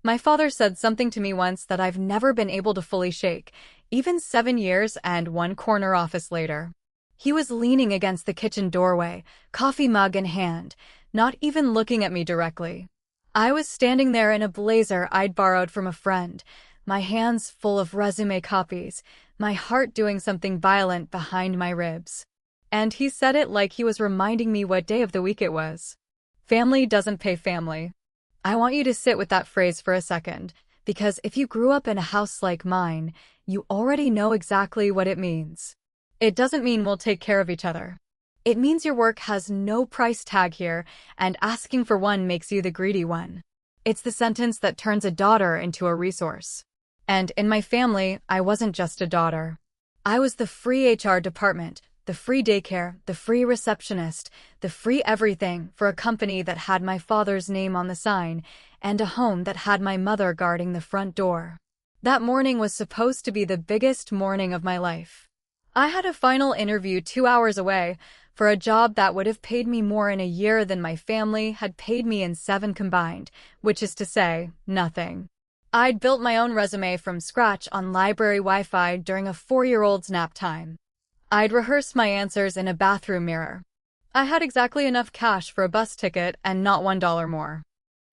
My father said something to me once that I've never been able to fully shake, even 7 years and one corner office later. He was leaning against the kitchen doorway, coffee mug in hand, not even looking at me directly. I was standing there in a blazer I'd borrowed from a friend, my hands full of resume copies, my heart doing something violent behind my ribs. And he said it like he was reminding me what day of the week it was. Family doesn't pay family. I want you to sit with that phrase for a second, because if you grew up in a house like mine, you already know exactly what it means. It doesn't mean we'll take care of each other. It means your work has no price tag here, and asking for one makes you the greedy one. It's the sentence that turns a daughter into a resource. And in my family, I wasn't just a daughter. I was the free HR department, the free daycare, the free receptionist, the free everything for a company that had my father's name on the sign, and a home that had my mother guarding the front door. That morning was supposed to be the biggest morning of my life. I had a final interview 2 hours away for a job that would have paid me more in a year than my family had paid me in 7 combined, which is to say, nothing. I'd built my own resume from scratch on library Wi-Fi during a 4-year-old's nap time. I'd rehearsed my answers in a bathroom mirror. I had exactly enough cash for a bus ticket and not $1 more.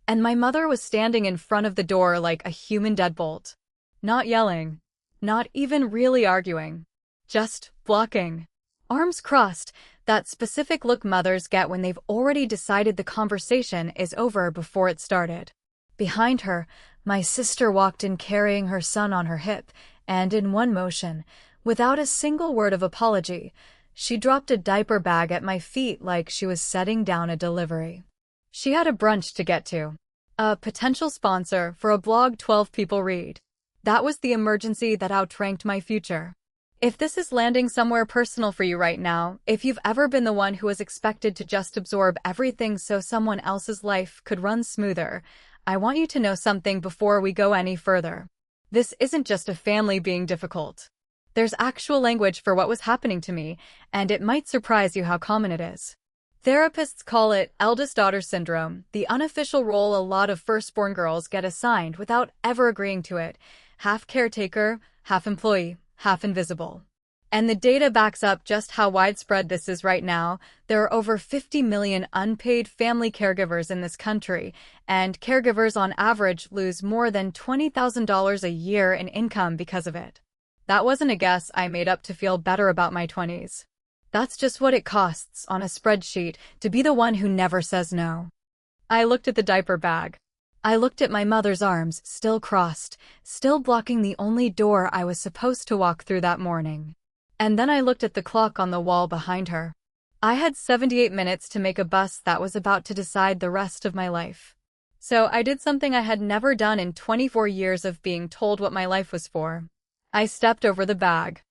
And my mother was standing in front of the door like a human deadbolt. Not yelling. Not even really arguing. Just blocking. Arms crossed, that specific look mothers get when they've already decided the conversation is over before it started. Behind her, my sister walked in carrying her son on her hip, and in one motion, without a single word of apology, she dropped a diaper bag at my feet like she was setting down a delivery. She had a brunch to get to. A potential sponsor for a blog 12 people read. That was the emergency that outranked my future. If this is landing somewhere personal for you right now, if you've ever been the one who was expected to just absorb everything so someone else's life could run smoother, I want you to know something before we go any further. This isn't just a family being difficult. There's actual language for what was happening to me, and it might surprise you how common it is. Therapists call it eldest daughter syndrome, the unofficial role a lot of firstborn girls get assigned without ever agreeing to it. Half caretaker, half employee, half invisible. And the data backs up just how widespread this is right now. There are over 50 million unpaid family caregivers in this country, and caregivers on average lose more than $20,000 a year in income because of it. That wasn't a guess I made up to feel better about my 20s. That's just what it costs on a spreadsheet to be the one who never says no. I looked at the diaper bag. I looked at my mother's arms, still crossed, still blocking the only door I was supposed to walk through that morning. And then I looked at the clock on the wall behind her. I had 78 minutes to make a bus that was about to decide the rest of my life. So I did something I had never done in 24 years of being told what my life was for. I stepped over the bag.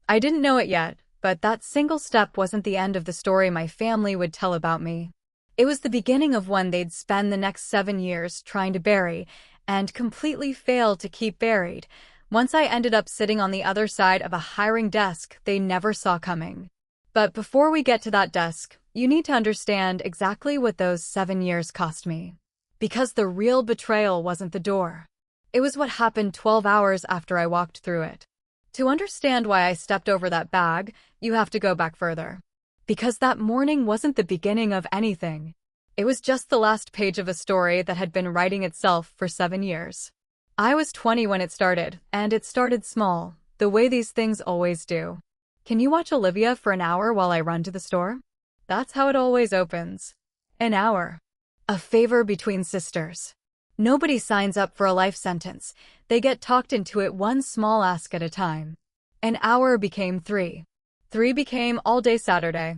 I didn't know it yet, but that single step wasn't the end of the story my family would tell about me. It was the beginning of one they'd spend the next 7 years trying to bury, and completely fail to keep buried, once I ended up sitting on the other side of a hiring desk they never saw coming. But before we get to that desk, you need to understand exactly what those 7 years cost me. Because the real betrayal wasn't the door. It was what happened 12 hours after I walked through it. To understand why I stepped over that bag, you have to go back further. Because that morning wasn't the beginning of anything. It was just the last page of a story that had been writing itself for 7 years. I was 20 when it started, and it started small, the way these things always do. Can you watch Olivia for an hour while I run to the store? That's how it always opens. An hour. A favor between sisters. Nobody signs up for a life sentence. They get talked into it one small ask at a time. An hour became 3. 3 became all day Saturday.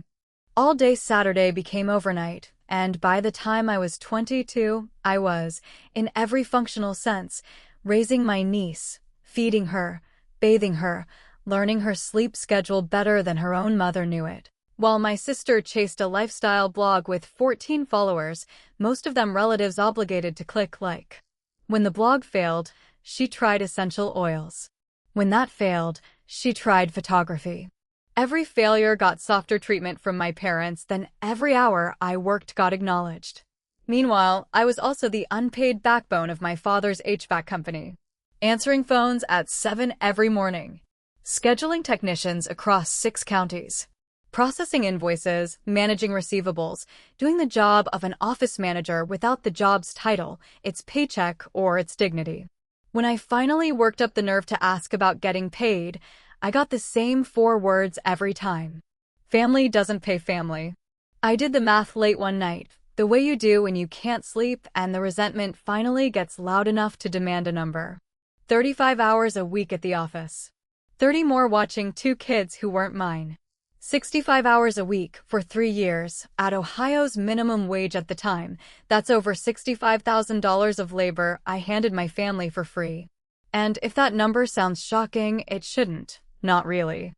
All day Saturday became overnight, and by the time I was 22, I was, in every functional sense, raising my niece, feeding her, bathing her, learning her sleep schedule better than her own mother knew it. While my sister chased a lifestyle blog with 14 followers, most of them relatives obligated to click like. When the blog failed, she tried essential oils. When that failed, she tried photography. Every failure got softer treatment from my parents, then every hour I worked got acknowledged. Meanwhile, I was also the unpaid backbone of my father's HVAC company, answering phones at 7 every morning, scheduling technicians across 6 counties, processing invoices, managing receivables, doing the job of an office manager without the job's title, its paycheck, or its dignity. When I finally worked up the nerve to ask about getting paid, I got the same 4 words every time. Family doesn't pay family. I did the math late one night, the way you do when you can't sleep and the resentment finally gets loud enough to demand a number. 35 hours a week at the office. 30 more watching 2 kids who weren't mine. 65 hours a week for 3 years, at Ohio's minimum wage at the time. That's over $65,000 of labor I handed my family for free. And if that number sounds shocking, it shouldn't. Not really.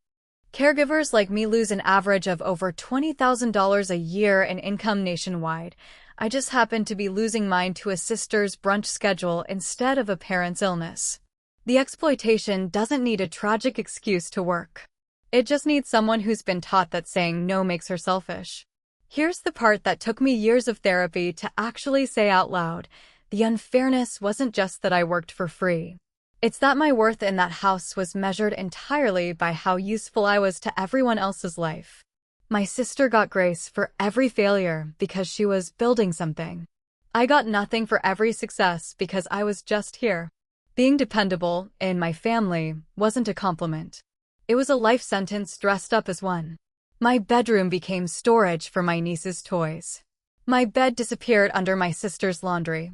Caregivers like me lose an average of over $20,000 a year in income nationwide. I just happen to be losing mine to a sister's brunch schedule instead of a parent's illness. The exploitation doesn't need a tragic excuse to work. It just needs someone who's been taught that saying no makes her selfish. Here's the part that took me years of therapy to actually say out loud. The unfairness wasn't just that I worked for free. It's that my worth in that house was measured entirely by how useful I was to everyone else's life. My sister got grace for every failure because she was building something. I got nothing for every success because I was just here. Being dependable, in my family, wasn't a compliment. It was a life sentence dressed up as one. My bedroom became storage for my niece's toys. My bed disappeared under my sister's laundry.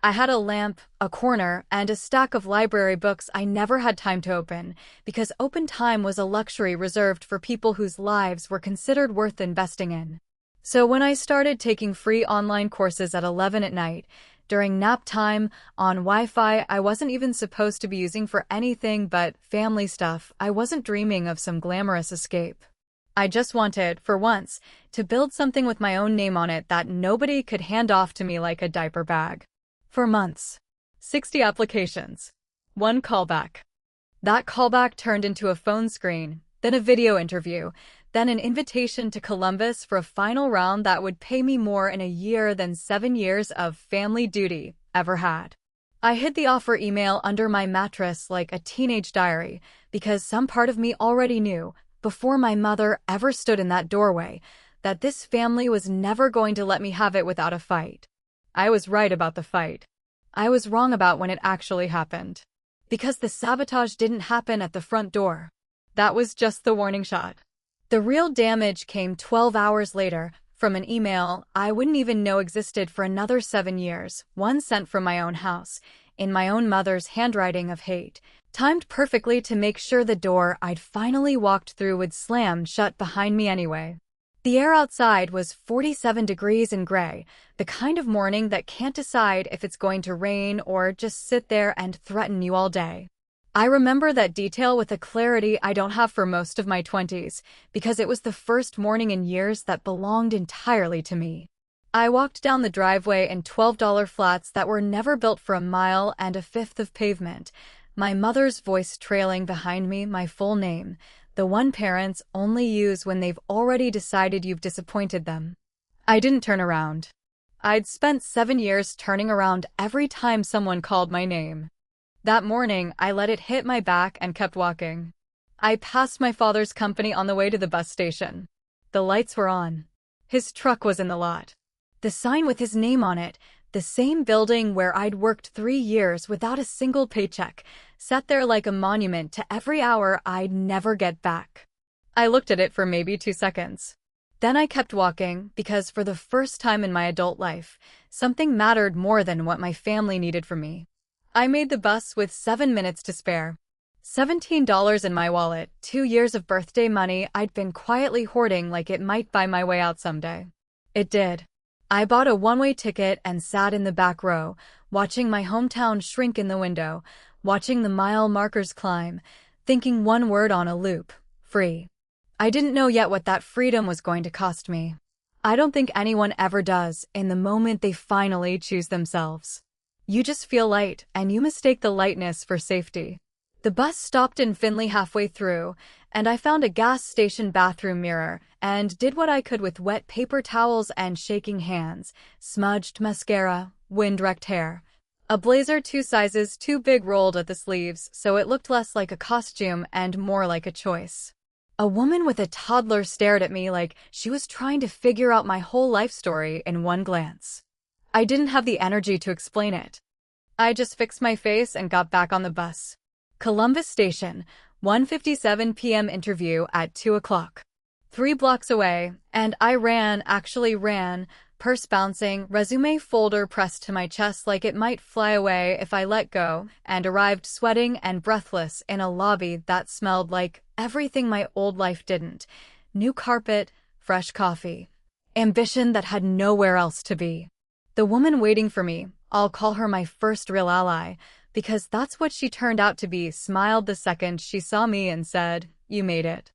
I had a lamp, a corner, and a stack of library books I never had time to open, because open time was a luxury reserved for people whose lives were considered worth investing in. So when I started taking free online courses at 11 at night, during nap time, on Wi-Fi I wasn't even supposed to be using for anything but family stuff, I wasn't dreaming of some glamorous escape. I just wanted, for once, to build something with my own name on it that nobody could hand off to me like a diaper bag. For months. 60 applications. 1 callback. That callback turned into a phone screen, then a video interview, then an invitation to Columbus for a final round that would pay me more in a year than 7 years of family duty ever had. I hid the offer email under my mattress like a teenage diary, because some part of me already knew, before my mother ever stood in that doorway, that this family was never going to let me have it without a fight. I was right about the fight. I was wrong about when it actually happened. Because the sabotage didn't happen at the front door. That was just the warning shot. The real damage came 12 hours later, from an email I wouldn't even know existed for another 7 years, one sent from my own house, in my own mother's handwriting of hate, timed perfectly to make sure the door I'd finally walked through would slam shut behind me anyway. The air outside was 47 degrees and gray, the kind of morning that can't decide if it's going to rain or just sit there and threaten you all day. I remember that detail with a clarity I don't have for most of my 20s, because it was the first morning in years that belonged entirely to me. I walked down the driveway in $12 flats that were never built for a mile and a fifth of pavement, my mother's voice trailing behind me, my full name, the one parents only use when they've already decided you've disappointed them. I didn't turn around. I'd spent 7 years turning around every time someone called my name. That morning, I let it hit my back and kept walking. I passed my father's company on the way to the bus station. The lights were on. His truck was in the lot. The sign with his name on it, the same building where I'd worked 3 years without a single paycheck, sat there like a monument to every hour I'd never get back. I looked at it for maybe 2 seconds. Then I kept walking because for the first time in my adult life, something mattered more than what my family needed from me. I made the bus with 7 minutes to spare. $17 in my wallet, 2 years of birthday money I'd been quietly hoarding like it might buy my way out someday. It did. I bought a one-way ticket and sat in the back row, watching my hometown shrink in the window, watching the mile markers climb, thinking one word on a loop: free. I didn't know yet what that freedom was going to cost me. I don't think anyone ever does in the moment they finally choose themselves. You just feel light, and you mistake the lightness for safety. The bus stopped in Findlay halfway through, and I found a gas station bathroom mirror and did what I could with wet paper towels and shaking hands, smudged mascara, wind-wrecked hair. A blazer 2 sizes too big rolled at the sleeves, so it looked less like a costume and more like a choice. A woman with a toddler stared at me like she was trying to figure out my whole life story in one glance. I didn't have the energy to explain it. I just fixed my face and got back on the bus. Columbus Station, 1:57 p.m. interview at 2 o'clock. 3 blocks away, and I actually ran, purse bouncing, resume folder pressed to my chest like it might fly away if I let go, and arrived sweating and breathless in a lobby that smelled like everything my old life didn't. New carpet, fresh coffee. Ambition that had nowhere else to be. The woman waiting for me, I'll call her my first real ally, because that's what she turned out to be, smiled the second she saw me and said, "You made it."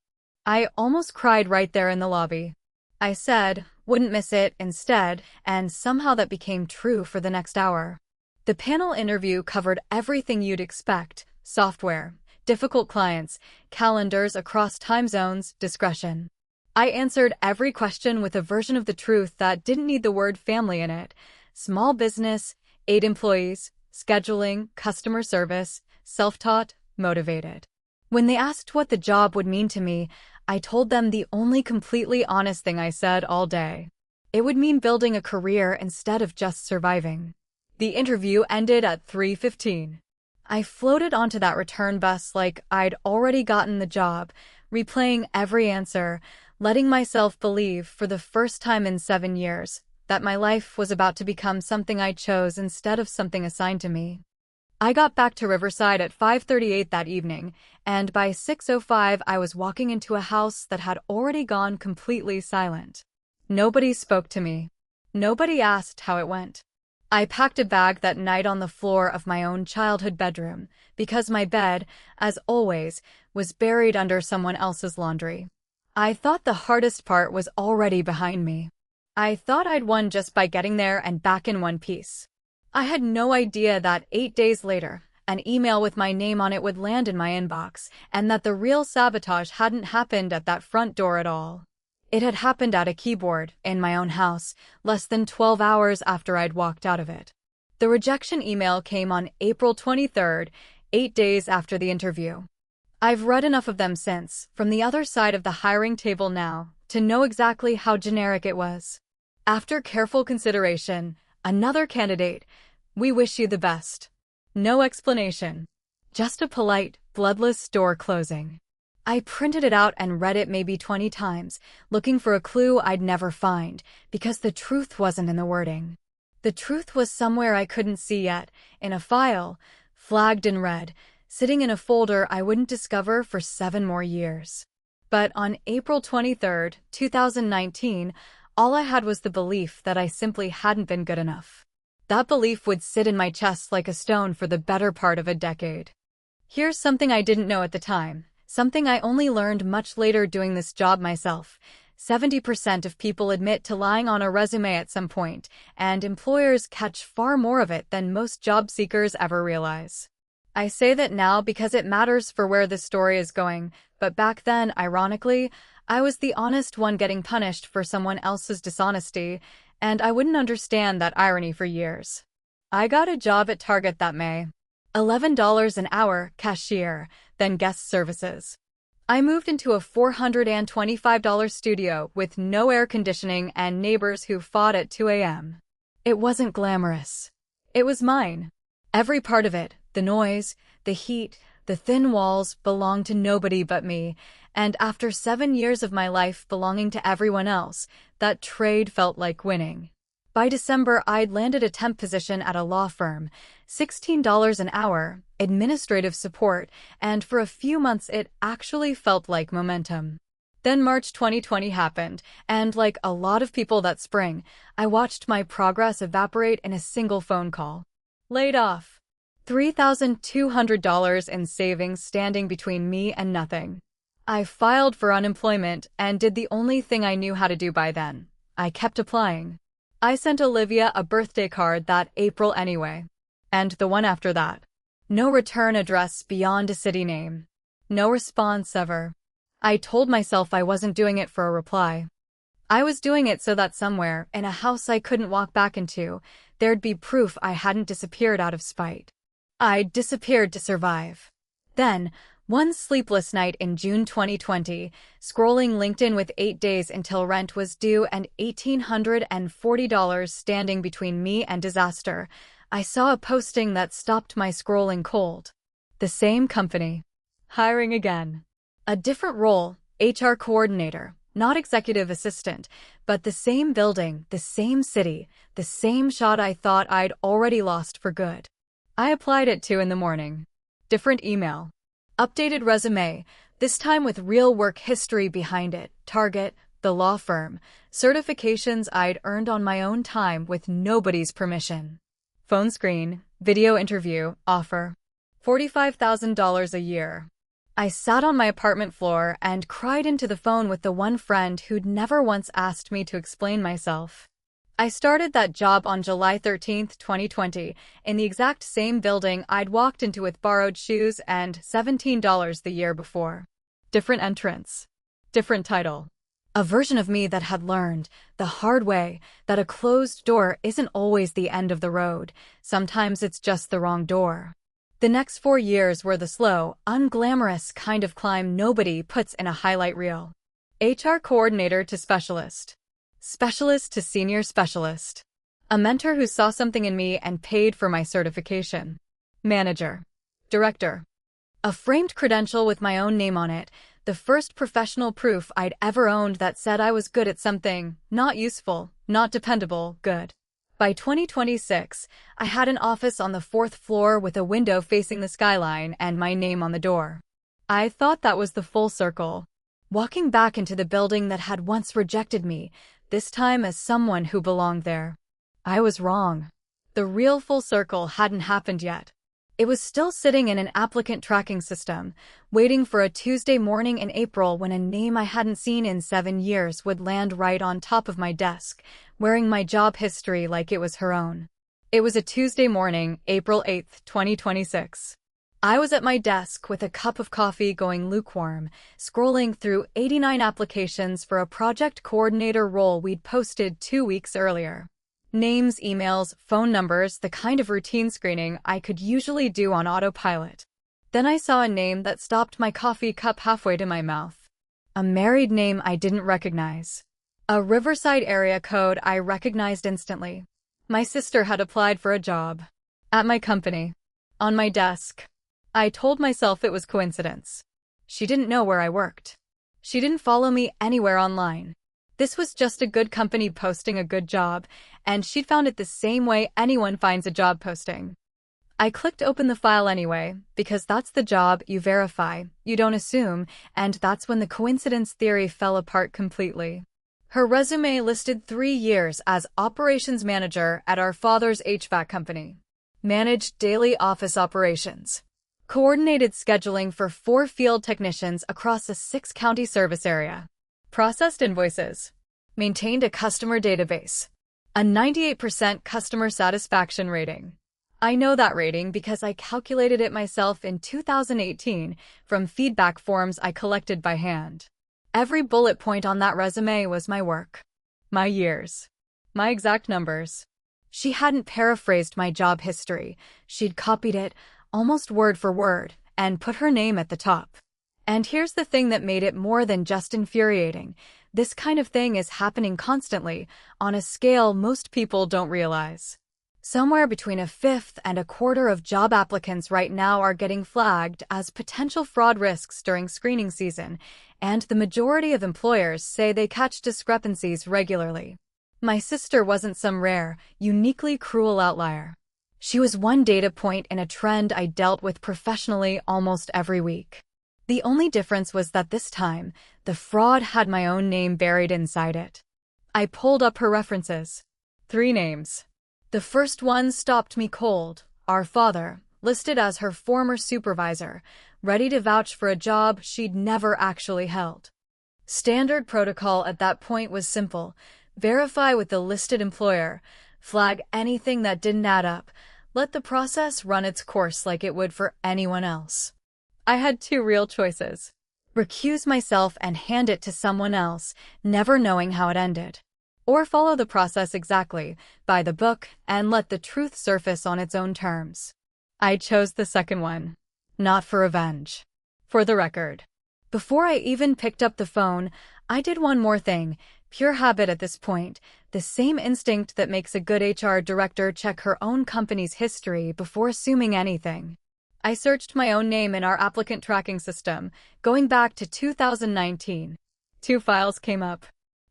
I almost cried right there in the lobby. I said, wouldn't miss it, instead, and somehow that became true for the next hour. The panel interview covered everything you'd expect: software, difficult clients, calendars across time zones, discretion. I answered every question with a version of the truth that didn't need the word family in it. Small business, 8 employees, scheduling, customer service, self-taught, motivated. When they asked what the job would mean to me, I told them the only completely honest thing I said all day. It would mean building a career instead of just surviving. The interview ended at 3:15. I floated onto that return bus like I'd already gotten the job, replaying every answer, letting myself believe for the first time in 7 years that my life was about to become something I chose instead of something assigned to me. I got back to Riverside at 5:38 that evening, and by 6:05 I was walking into a house that had already gone completely silent. Nobody spoke to me. Nobody asked how it went. I packed a bag that night on the floor of my own childhood bedroom, because my bed, as always, was buried under someone else's laundry. I thought the hardest part was already behind me. I thought I'd won just by getting there and back in one piece. I had no idea that 8 days later, an email with my name on it would land in my inbox, and that the real sabotage hadn't happened at that front door at all. It had happened at a keyboard, in my own house, less than 12 hours after I'd walked out of it. The rejection email came on April 23rd, 8 days after the interview. I've read enough of them since, from the other side of the hiring table now, to know exactly how generic it was. After careful consideration, another candidate, we wish you the best. No explanation. Just a polite, bloodless door closing. I printed it out and read it maybe 20 times, looking for a clue I'd never find, because the truth wasn't in the wording. The truth was somewhere I couldn't see yet, in a file, flagged in red, sitting in a folder I wouldn't discover for 7 more years. But on April 23rd, 2019, all I had was the belief that I simply hadn't been good enough. That belief would sit in my chest like a stone for the better part of a decade. Here's something I didn't know at the time, something I only learned much later doing this job myself. 70% of people admit to lying on a resume at some point, and employers catch far more of it than most job seekers ever realize. I say that now because it matters for where this story is going, but back then, ironically, I was the honest one getting punished for someone else's dishonesty, and I wouldn't understand that irony for years. I got a job at Target that May. $11 an hour, cashier, then guest services. I moved into a $425 studio with no air conditioning and neighbors who fought at 2 a.m. It wasn't glamorous. It was mine. Every part of it, the noise, the heat, the thin walls, belonged to nobody but me, and after 7 years of my life belonging to everyone else, that trade felt like winning. By December, I'd landed a temp position at a law firm, $16 an hour, administrative support, and for a few months it actually felt like momentum. Then March 2020 happened, and like a lot of people that spring, I watched my progress evaporate in a single phone call. Laid off. $3,200 in savings standing between me and nothing. I filed for unemployment and did the only thing I knew how to do by then. I kept applying. I sent Olivia a birthday card that April anyway. And the one after that. No return address beyond a city name. No response ever. I told myself I wasn't doing it for a reply. I was doing it so that somewhere, in a house I couldn't walk back into, there'd be proof I hadn't disappeared out of spite. I disappeared to survive. Then, one sleepless night in June 2020, scrolling LinkedIn with 8 days until rent was due and $1,840 standing between me and disaster, I saw a posting that stopped my scrolling cold. The same company. Hiring again. A different role, HR coordinator, not executive assistant, but the same building, the same city, the same shot I thought I'd already lost for good. I applied at 2 in the morning. Different email. Updated resume, this time with real work history behind it, target, the law firm, certifications I'd earned on my own time with nobody's permission. Phone screen, video interview, offer. $45,000 a year. I sat on my apartment floor and cried into the phone with the one friend who'd never once asked me to explain myself. I started that job on July 13, 2020, in the exact same building I'd walked into with borrowed shoes and $17 the year before. Different entrance. Different title. A version of me that had learned, the hard way, that a closed door isn't always the end of the road. Sometimes it's just the wrong door. The next 4 years were the slow, unglamorous kind of climb nobody puts in a highlight reel. HR coordinator to specialist. Specialist to senior specialist. A mentor who saw something in me and paid for my certification. Manager. Director. A framed credential with my own name on it, the first professional proof I'd ever owned that said I was good at something, not useful, not dependable, good. By 2026, I had an office on the 4th floor with a window facing the skyline and my name on the door. I thought that was the full circle. Walking back into the building that had once rejected me, this time as someone who belonged there. I was wrong. The real full circle hadn't happened yet. It was still sitting in an applicant tracking system, waiting for a Tuesday morning in April when a name I hadn't seen in 7 years would land right on top of my desk, wearing my job history like it was her own. It was a Tuesday morning, April 8, 2026. I was at my desk with a cup of coffee going lukewarm, scrolling through 89 applications for a project coordinator role we'd posted 2 weeks earlier. Names, emails, phone numbers, the kind of routine screening I could usually do on autopilot. Then I saw a name that stopped my coffee cup halfway to my mouth. A married name I didn't recognize. A Riverside area code I recognized instantly. My sister had applied for a job. At my company. On my desk. I told myself it was coincidence. She didn't know where I worked. She didn't follow me anywhere online. This was just a good company posting a good job, and she'd found it the same way anyone finds a job posting. I clicked open the file anyway, because that's the job you verify, you don't assume, and that's when the coincidence theory fell apart completely. Her resume listed 3 years as operations manager at our father's HVAC company. Managed daily office operations. Coordinated scheduling for 4 field technicians across a 6-county service area. Processed invoices. Maintained a customer database. A 98% customer satisfaction rating. I know that rating because I calculated it myself in 2018 from feedback forms I collected by hand. Every bullet point on that resume was my work. My years. My exact numbers. She hadn't paraphrased my job history. She'd copied it, almost word for word, and put her name at the top. And here's the thing that made it more than just infuriating. This kind of thing is happening constantly, on a scale most people don't realize. Somewhere between 1/5 and 1/4 of job applicants right now are getting flagged as potential fraud risks during screening season, and the majority of employers say they catch discrepancies regularly. My sister wasn't some rare, uniquely cruel outlier. She was one data point in a trend I dealt with professionally almost every week. The only difference was that this time, the fraud had my own name buried inside it. I pulled up her references. 3 names. The first one stopped me cold. Our father, listed as her former supervisor, ready to vouch for a job she'd never actually held. Standard protocol at that point was simple. Verify with the listed employer. Flag anything that didn't add up. Let the process run its course like it would for anyone else. I had two real choices: recuse myself and hand it to someone else, never knowing how it ended, or follow the process exactly, by the book, and let the truth surface on its own terms. I chose the second one. Not for revenge. For the record. Before I even picked up the phone, I did one more thing, pure habit at this point, the same instinct that makes a good HR director check her own company's history before assuming anything. I searched my own name in our applicant tracking system, going back to 2019. Two files came up.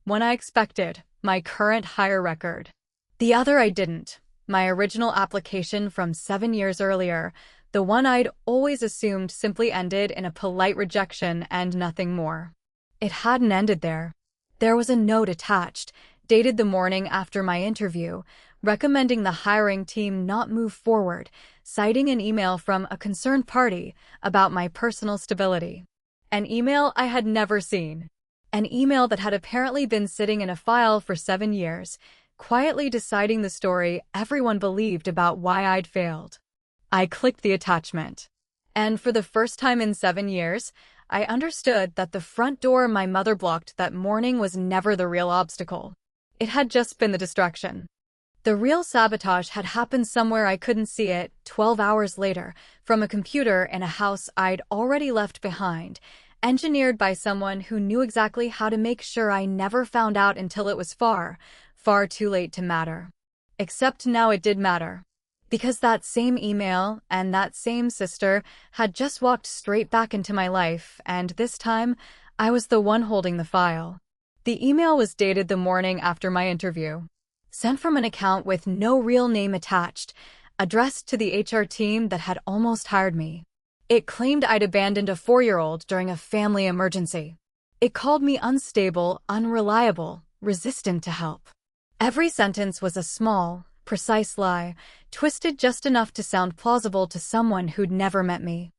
One I expected, my current hire record. The other I didn't, my original application from 7 years earlier, the one I'd always assumed simply ended in a polite rejection and nothing more. It hadn't ended there. There was a note attached, dated the morning after my interview, recommending the hiring team not move forward, citing an email from a concerned party about my personal stability. An email I had never seen. An email that had apparently been sitting in a file for 7 years, quietly deciding the story everyone believed about why I'd failed. I clicked the attachment. And for the first time in 7 years, I understood that the front door my mother blocked that morning was never the real obstacle. It had just been the distraction. The real sabotage had happened somewhere I couldn't see it, 12 hours later, from a computer in a house I'd already left behind, engineered by someone who knew exactly how to make sure I never found out until it was far, far too late to matter. Except now it did matter. Because that same email and that same sister had just walked straight back into my life, and this time, I was the one holding the file. The email was dated the morning after my interview. Sent from an account with no real name attached, addressed to the HR team that had almost hired me. It claimed I'd abandoned a 4-year-old during a family emergency. It called me unstable, unreliable, resistant to help. Every sentence was a small, precise lie, twisted just enough to sound plausible to someone who'd never met me.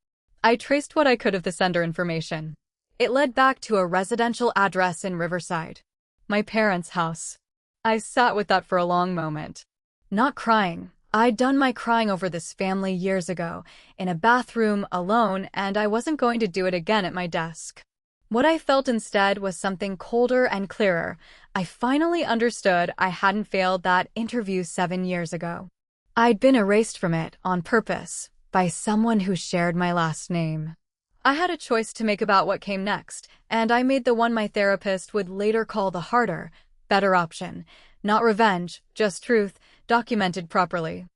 I traced what I could of the sender information. It led back to a residential address in Riverside. My parents' house. I sat with that for a long moment. Not crying. I'd done my crying over this family years ago, in a bathroom, alone, and I wasn't going to do it again at my desk. What I felt instead was something colder and clearer. I finally understood I hadn't failed that interview 7 years ago. I'd been erased from it, on purpose, by someone who shared my last name. I had a choice to make about what came next, and I made the one my therapist would later call the harder, better option. Not revenge, just truth, documented properly.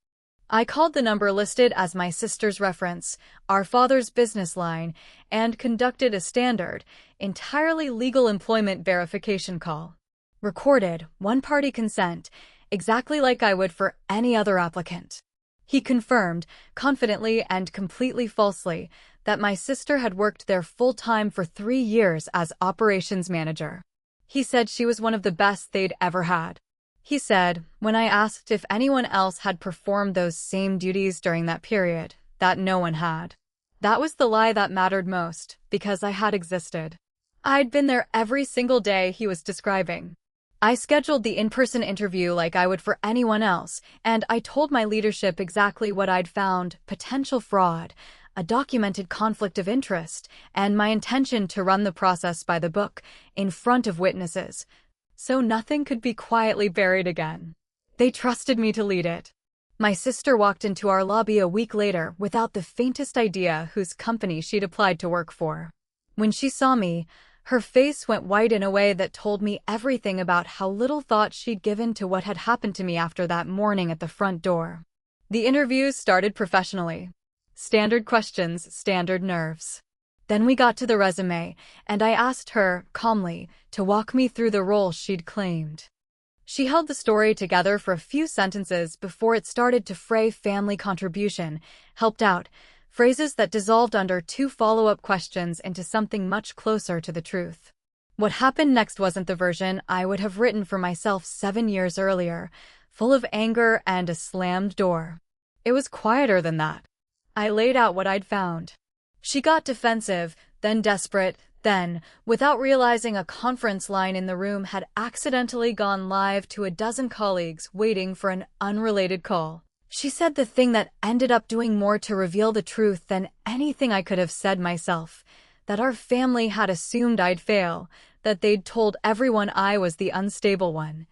I called the number listed as my sister's reference, our father's business line, and conducted a standard, entirely legal employment verification call. Recorded, one-party consent, exactly like I would for any other applicant. He confirmed, confidently and completely falsely, that my sister had worked there full-time for 3 years as operations manager. He said she was one of the best they'd ever had. He said, when I asked if anyone else had performed those same duties during that period, that no one had. That was the lie that mattered most, because I had existed. I'd been there every single day he was describing. I scheduled the in-person interview like I would for anyone else, and I told my leadership exactly what I'd found: potential fraud, a documented conflict of interest, and my intention to run the process by the book, in front of witnesses, so nothing could be quietly buried again. They trusted me to lead it. My sister walked into our lobby a week later without the faintest idea whose company she'd applied to work for. When she saw me, her face went white in a way that told me everything about how little thought she'd given to what had happened to me after that morning at the front door. The interviews started professionally. Standard questions, standard nerves. Then we got to the resume, and I asked her, calmly, to walk me through the role she'd claimed. She held the story together for a few sentences before it started to fray family contribution, helped out, phrases that dissolved under 2 follow-up questions into something much closer to the truth. What happened next wasn't the version I would have written for myself 7 years earlier, full of anger and a slammed door. It was quieter than that. I laid out what I'd found. She got defensive, then desperate, then, without realizing, a conference line in the room had accidentally gone live to a dozen colleagues waiting for an unrelated call. She said the thing that ended up doing more to reveal the truth than anything I could have said myself, that our family had assumed I'd fail, that they'd told everyone I was the unstable one,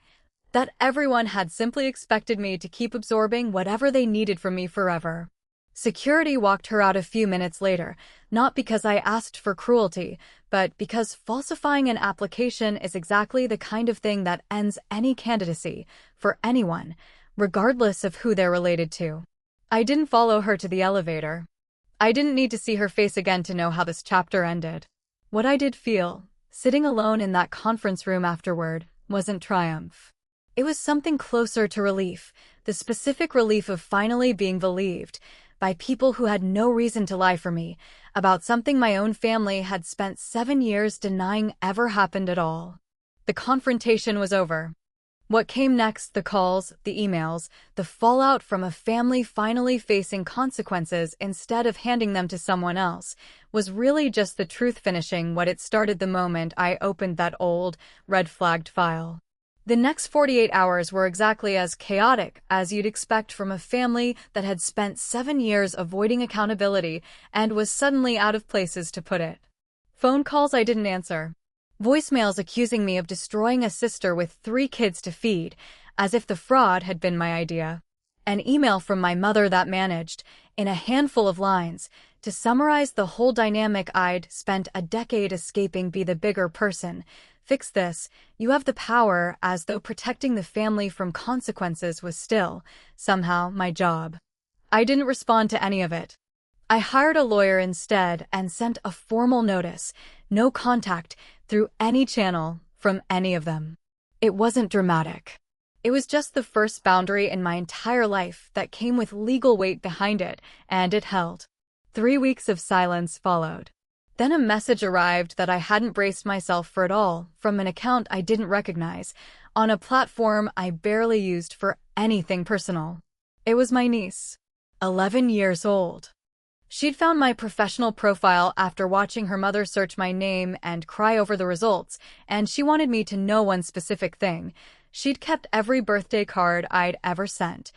that everyone had simply expected me to keep absorbing whatever they needed from me forever. Security walked her out a few minutes later, not because I asked for cruelty, but because falsifying an application is exactly the kind of thing that ends any candidacy, for anyone, regardless of who they're related to. I didn't follow her to the elevator. I didn't need to see her face again to know how this chapter ended. What I did feel, sitting alone in that conference room afterward, wasn't triumph. It was something closer to relief, the specific relief of finally being believed, by people who had no reason to lie for me, about something my own family had spent 7 years denying ever happened at all. The confrontation was over. What came next, the calls, the emails, the fallout from a family finally facing consequences instead of handing them to someone else, was really just the truth finishing what it started the moment I opened that old, red-flagged file. The next 48 hours were exactly as chaotic as you'd expect from a family that had spent 7 years avoiding accountability and was suddenly out of places to put it. Phone calls I didn't answer. Voicemails accusing me of destroying a sister with 3 kids to feed, as if the fraud had been my idea. An email from my mother that managed, in a handful of lines, to summarize the whole dynamic I'd spent a decade escaping be the bigger person. Fix this, you have the power, as though protecting the family from consequences was still, somehow, my job. I didn't respond to any of it. I hired a lawyer instead and sent a formal notice, no contact, through any channel, from any of them. It wasn't dramatic. It was just the first boundary in my entire life that came with legal weight behind it, and it held. 3 weeks of silence followed. Then a message arrived that I hadn't braced myself for at all, from an account I didn't recognize, on a platform I barely used for anything personal. It was my niece, 11 years old. She'd found my professional profile after watching her mother search my name and cry over the results, and she wanted me to know one specific thing. She'd kept every birthday card I'd ever sent,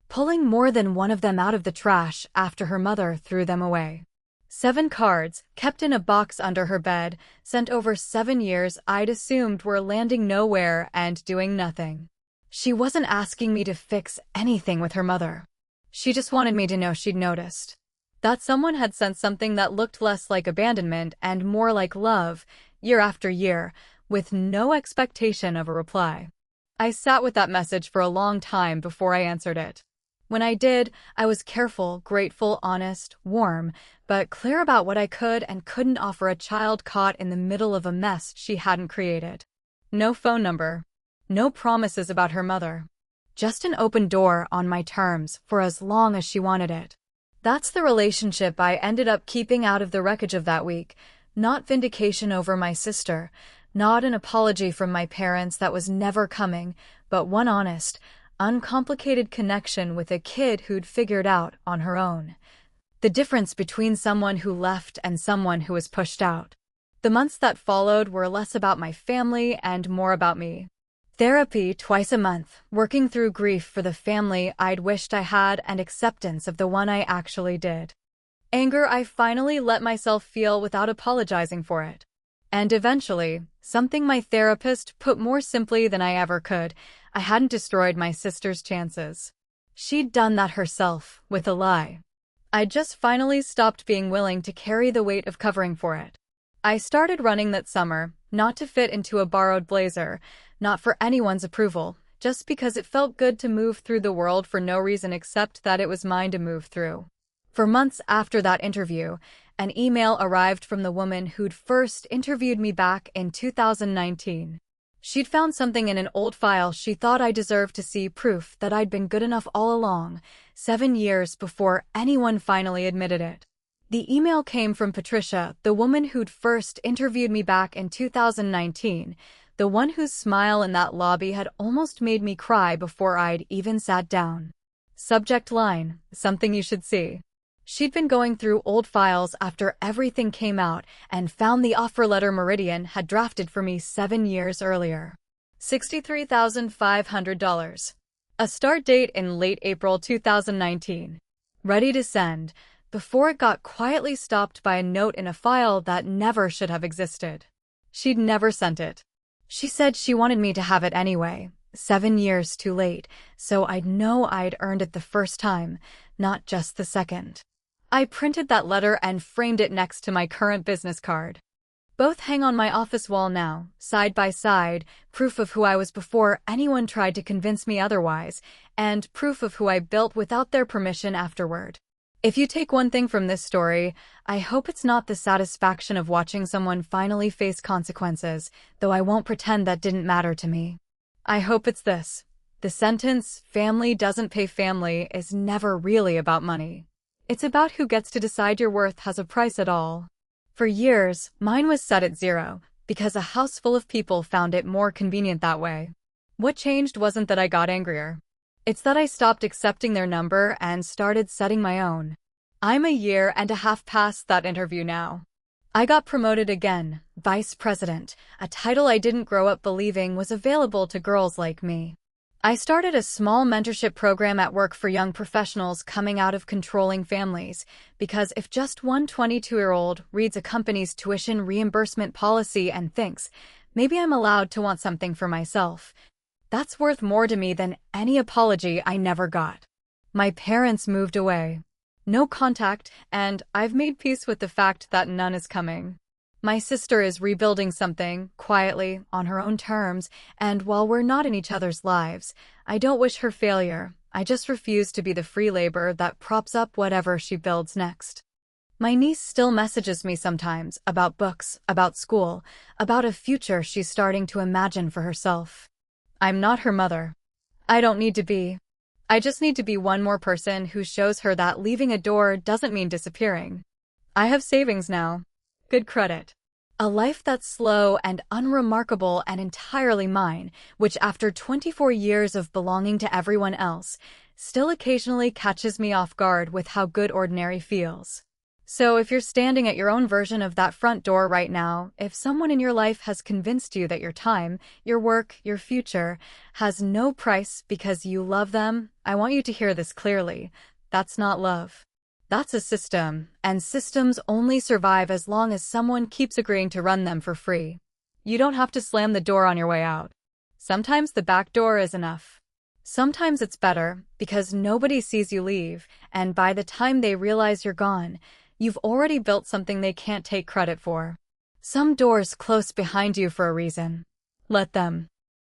pulling more than one of them out of the trash after her mother threw them away. 7 cards, kept in a box under her bed, sent over 7 years I'd assumed were landing nowhere and doing nothing. She wasn't asking me to fix anything with her mother. She just wanted me to know she'd noticed. That someone had sent something that looked less like abandonment and more like love, year after year, with no expectation of a reply. I sat with that message for a long time before I answered it. When I did, I was careful, grateful, honest, warm, but clear about what I could and couldn't offer a child caught in the middle of a mess she hadn't created. No phone number. No promises about her mother. Just an open door on my terms for as long as she wanted it. That's the relationship I ended up keeping out of the wreckage of that week. Not vindication over my sister, not an apology from my parents that was never coming, but one honest, uncomplicated connection with a kid who'd figured out on her own. The difference between someone who left and someone who was pushed out. The months that followed were less about my family and more about me. Therapy twice a month, working through grief for the family I'd wished I had and acceptance of the one I actually did. Anger I finally let myself feel without apologizing for it. And eventually, something my therapist put more simply than I ever could, I hadn't destroyed my sister's chances. She'd done that herself, with a lie. I'd just finally stopped being willing to carry the weight of covering for it. I started running that summer, not to fit into a borrowed blazer, not for anyone's approval, just because it felt good to move through the world for no reason except that it was mine to move through. For months after that interview, an email arrived from the woman who'd first interviewed me back in 2019. She'd found something in an old file she thought I deserved to see, proof that I'd been good enough all along, 7 years before anyone finally admitted it. The email came from Patricia, the woman who'd first interviewed me back in 2019, the one whose smile in that lobby had almost made me cry before I'd even sat down. Subject line, something you should see. She'd been going through old files after everything came out and found the offer letter Meridian had drafted for me 7 years earlier. $63,500. A start date in late April 2019. Ready to send, before it got quietly stopped by a note in a file that never should have existed. She'd never sent it. She said she wanted me to have it anyway, 7 years too late, so I'd know I'd earned it the first time, not just the second. I printed that letter and framed it next to my current business card. Both hang on my office wall now, side by side, proof of who I was before anyone tried to convince me otherwise, and proof of who I built without their permission afterward. If you take one thing from this story, I hope it's not the satisfaction of watching someone finally face consequences, though I won't pretend that didn't matter to me. I hope it's this. The sentence, "family doesn't pay family," is never really about money. It's about who gets to decide your worth has a price at all. For years, mine was set at 0, because a house full of people found it more convenient that way. What changed wasn't that I got angrier. It's that I stopped accepting their number and started setting my own. I'm a year and a half past that interview now. I got promoted again, vice president, a title I didn't grow up believing was available to girls like me. I started a small mentorship program at work for young professionals coming out of controlling families, because if just one 22-year-old reads a company's tuition reimbursement policy and thinks, maybe I'm allowed to want something for myself, that's worth more to me than any apology I never got. My parents moved away. No contact, and I've made peace with the fact that none is coming. My sister is rebuilding something, quietly, on her own terms, and while we're not in each other's lives, I don't wish her failure. I just refuse to be the free labor that props up whatever she builds next. My niece still messages me sometimes about books, about school, about a future she's starting to imagine for herself. I'm not her mother. I don't need to be. I just need to be one more person who shows her that leaving a door doesn't mean disappearing. I have savings now. Good credit. A life that's slow and unremarkable and entirely mine, which after 24 years of belonging to everyone else, still occasionally catches me off guard with how good ordinary feels. So if you're standing at your own version of that front door right now, if someone in your life has convinced you that your time, your work, your future has no price because you love them, I want you to hear this clearly. That's not love. That's a system, and systems only survive as long as someone keeps agreeing to run them for free. You don't have to slam the door on your way out. Sometimes the back door is enough. Sometimes it's better, because nobody sees you leave, and by the time they realize you're gone, you've already built something they can't take credit for. Some doors close behind you for a reason. Let them.